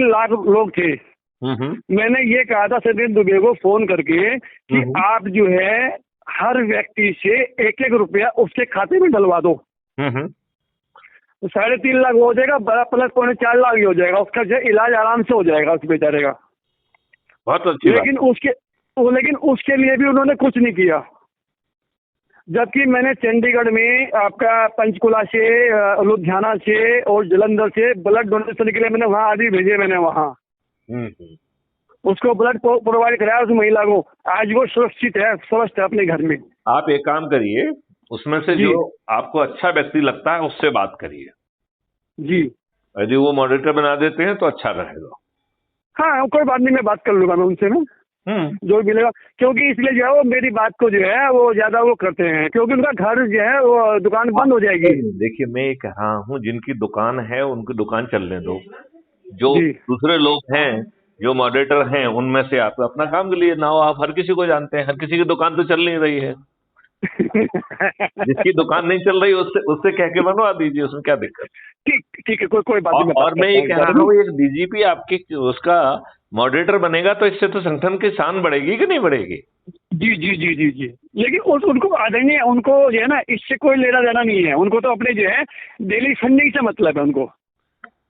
लाख लोग थे। मैंने ये कहा था सचिन दुबे को फोन करके कि आप जो है हर व्यक्ति से 1-1 रुपया उसके खाते में डलवा दो। तो 3.5 लाख हो जाएगा, बड़ा प्लस 4.25 लाख ही हो जाएगा, उसका जो इलाज आराम से हो जाएगा उस बेचारे का। बहुत अच्छी लेकिन उसके लिए भी उन्होंने कुछ नहीं किया। जबकि मैंने चंडीगढ़ में आपका पंचकुला से, लुधियाना से और जालंधर से ब्लड डोनेशन के लिए मैंने वहाँ आदमी भेजे, मैंने वहाँ उसको ब्लड प्रोवाइड कराया उस महिला को। आज वो सुरक्षित है, स्वस्थ है अपने घर में। आप एक काम करिए, उसमें से जो आपको अच्छा व्यक्ति लगता है उससे बात करिए जी। यदि वो मॉडरेटर बना देते हैं तो अच्छा रहेगा। हाँ कोई बात नहीं, मैं बात कर लूंगा मैं उनसे, मैं जो मिलेगा। क्योंकि इसलिए जो है वो मेरी बात को जो है वो ज्यादा वो करते हैं, क्योंकि उनका घर जो है वो दुकान बंद हो जाएगी। देखिए मैं ये कह रहा हूँ, जिनकी दुकान है उनकी दुकान चलने दो, जो दूसरे लोग हैं जो मॉडरेटर हैं उनमें से आप अपना काम के लिए ना हो। आप हर किसी को जानते हैं, हर किसी की दुकान तो चल नहीं रही है। जिसकी दुकान नहीं चल रही उससे कह के बनवा दीजिए, उसमें क्या दिक्कत। ठीक है, कोई बात नहीं। और मैं ये कह रहा हूँ, एक डीजीपी आपकी उसका मॉडरेटर बनेगा तो इससे तो संगठन की शान बढ़ेगी कि नहीं बढ़ेगी? जी जी जी जी जी। लेकिन उनको आदरणीय, उनको जो है ना इससे कोई लेना देना नहीं है, उनको तो अपने जो है डेली फंडिंग से मतलब है उनको।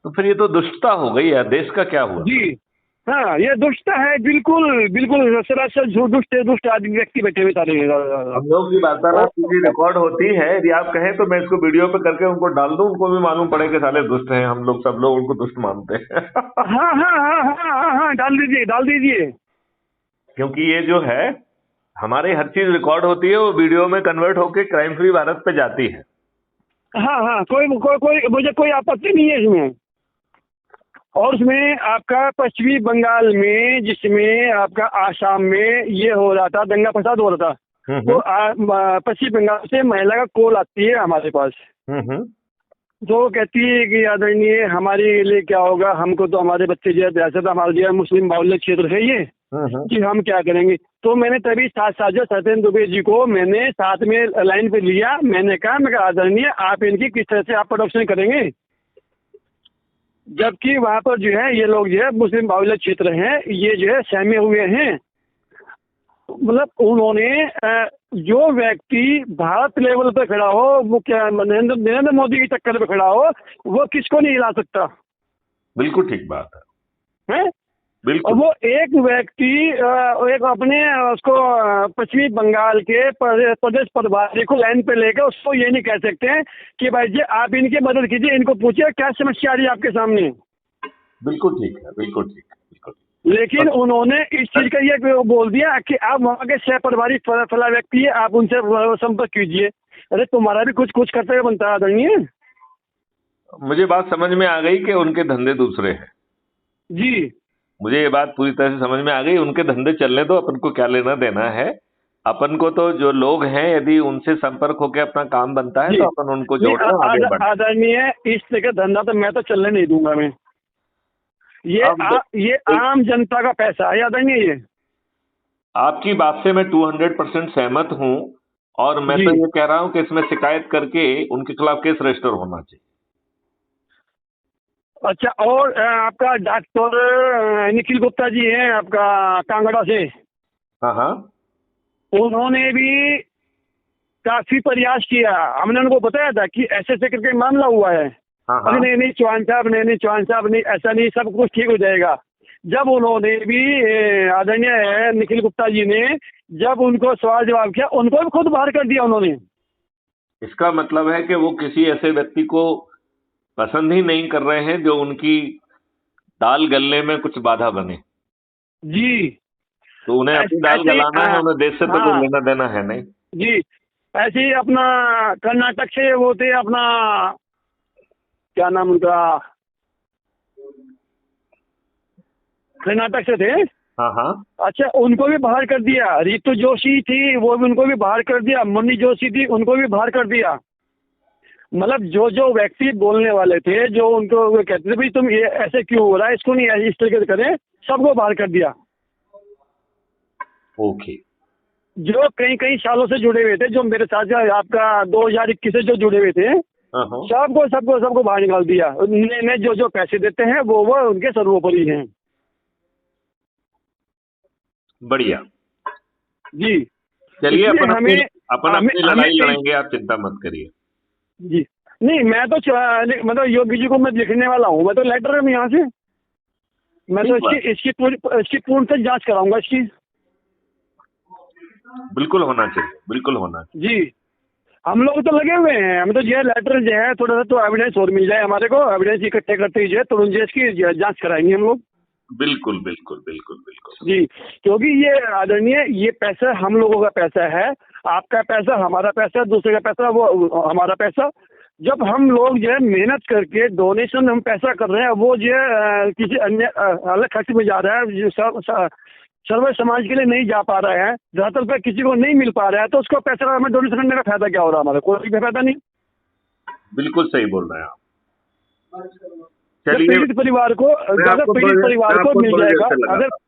तो फिर ये तो दुष्टता हो गई है, देश का क्या हुआ? जी हाँ, ये दुष्टता है, बिल्कुल बिल्कुल सरासर दुष्ट आदमी व्यक्ति बैठे हुए सारे। हम लोग की वार्तालाप पूरी रिकॉर्ड होती है, यदि आप कहें तो मैं इसको वीडियो पे करके उनको डाल दूं, उनको भी मालूम पड़े कि साले दुष्ट हैं हम लोग, सब लोग उनको दुष्ट मानते हैं। हाँ हाँ हाँ हाँ हाँ हाँ, डाल दीजिए। क्योंकि ये जो है हमारी हर चीज रिकॉर्ड होती है, वो वीडियो में कन्वर्ट होके क्राइम फ्री भारत पे जाती है। हाँ हाँ, मुझे कोई आपत्ति नहीं है इसमें। और उसमें आपका पश्चिमी बंगाल में, जिसमें आपका आसाम में ये हो रहा था, दंगा फसाद हो रहा था, तो पश्चिम बंगाल से महिला का कॉल आती है हमारे पास। तो वो कहती है कि आदरणीय हमारे लिए क्या होगा, हमको तो हमारे बच्चे जो है दहशत, हमारे जो है मुस्लिम बाहुल्य क्षेत्र है ये, कि हम क्या करेंगे। तो मैंने तभी साथ जो सत्येंद्र दुबे जी को मैंने साथ में लाइन पे लिया। मैंने कहा आदरणीय आप इनकी किस तरह से आप प्रोडक्शन करेंगे, जबकि वहाँ पर जो है ये लोग जो है मुस्लिम बाहुल्य क्षेत्र हैं, ये जो है सहमे हुए हैं। मतलब उन्होंने जो व्यक्ति भारत लेवल पे खड़ा हो, वो क्या नरेंद्र मोदी की टक्कर पे खड़ा हो, वो किसको नहीं हिला सकता। बिल्कुल ठीक बात है। और वो एक व्यक्ति एक अपने उसको पश्चिमी बंगाल के प्रदेश प्रभारी को लाइन पे लेकर उसको ये नहीं कह सकते हैं कि भाई जी आप इनकी मदद कीजिए, इनको पूछिए क्या समस्या आ रही है आपके सामने। बिल्कुल ठीक है, बिल्कुल ठीक है, बिल्कुल। लेकिन उन्होंने इस चीज का ये बोल दिया कि आप वहाँ के सह प्रभारी फला व्यक्ति है, आप उनसे संपर्क कीजिए। अरे तुम्हारा भी कुछ कर्तव्य बनता है आदरणीय। मुझे बात समझ में आ गई कि उनके धंधे दूसरे हैं। जी, मुझे ये बात पूरी तरह से समझ में आ गई। उनके धंधे चलने दो, अपन को क्या लेना देना है। अपन को तो जो लोग हैं यदि उनसे संपर्क होकर अपना काम बनता है तो अपन उनको जोड़ना। आदरणीय इस तरह का धंधा तो मैं तो चलने नहीं दूंगा। मैं ये आम जनता का पैसा है आदरणीय। ये आपकी बात से मैं 200% सहमत हूँ, और मैं तो ये कह रहा हूँ कि इसमें शिकायत करके उनके खिलाफ केस रजिस्टर होना चाहिए। अच्छा, और आपका डॉक्टर निखिल गुप्ता जी हैं आपका कांगड़ा से। हाँ, उन्होंने भी काफी प्रयास किया। हमने उनको बताया था कि ऐसे करके मामला हुआ है। नहीं चौहान साहब, नहीं ऐसा नहीं, सब कुछ ठीक हो जाएगा। जब उन्होंने भी आदरणीय निखिल गुप्ता जी ने जब उनको सवाल जवाब किया, उनको भी खुद बाहर कर दिया उन्होंने। इसका मतलब है कि वो किसी ऐसे व्यक्ति को पसंद ही नहीं कर रहे हैं जो उनकी दाल गलने में कुछ बाधा बने। जी, तो उन्हें अपनी दाल गलाना है, उन्हें देश से तो कुछ लेना देना है नहीं। जी, ऐसे ही अपना कर्नाटक से वो थे, अपना क्या नाम उनका, कर्नाटक से थे। हाँ। अच्छा, उनको भी बाहर कर दिया। रितु जोशी थी, वो भी, उनको भी बाहर कर दिया। मुन्नी जोशी थी, उनको भी बाहर कर दिया। मतलब जो व्यक्ति बोलने वाले थे, जो उनको वो कहते थे भाई तुम ये ऐसे क्यों हो रहा है, इसको नहीं इस तरीके से करें, सबको बाहर कर दिया। ओके। जो कई सालों से जुड़े हुए थे, जो मेरे साथ आपका 2021 से जो जुड़े हुए थे, हाँ हाँ। सबको सबको सबको बाहर निकाल दिया। ने जो जो पैसे देते हैं वो उनके सर्वोपरि हैं। बढ़िया। जी। चलिए, इसलिए अपन हमें अपनी लड़ाई हमें लड़ेंगे, आप चिंता मत करिए। जी नहीं, मैं तो मतलब योगी जी को मैं लिखने वाला हूँ, मैं तो लेटर में यहाँ से मैं तो ठीक बात। इसकी पूर्ण से जांच कराऊंगा इसकी। बिल्कुल होना चाहिए, बिल्कुल होना चाहिए। जी, हम लोग तो लगे हुए हैं, हमें तो जो है लेटर जो है थोड़ा सा तो एविडेंस और मिल जाए हमारे को, एविडेंस इकट्ठे करते ही जो है तुरंत जो है इसकी जांच कराएंगे हम लोग। बिल्कुल बिल्कुल बिल्कुल बिल्कुल। जी, क्योंकि ये आदरणीय, ये पैसा हम लोगों का पैसा है, आपका पैसा हमारा पैसा, दूसरे का पैसा वो हमारा पैसा। जब हम लोग जो है मेहनत करके डोनेशन हम पैसा कर रहे हैं, वो जो है किसी अन्य अलग खर्च में जा रहा है, जो सर्व समाज के लिए नहीं जा पा रहा है, धरातल पे किसी को नहीं मिल पा रहा है, तो उसको पैसा हमें डोनेशन करने का फायदा क्या हो रहा है? हमारा कोई भी फायदा नहीं। बिल्कुल सही बोल रहे हैं आप। जब चलिए, पीड़ित परिवार को मैं आपको मिल थोड़ी जाएगा, देर से अगर लगाता हूँ।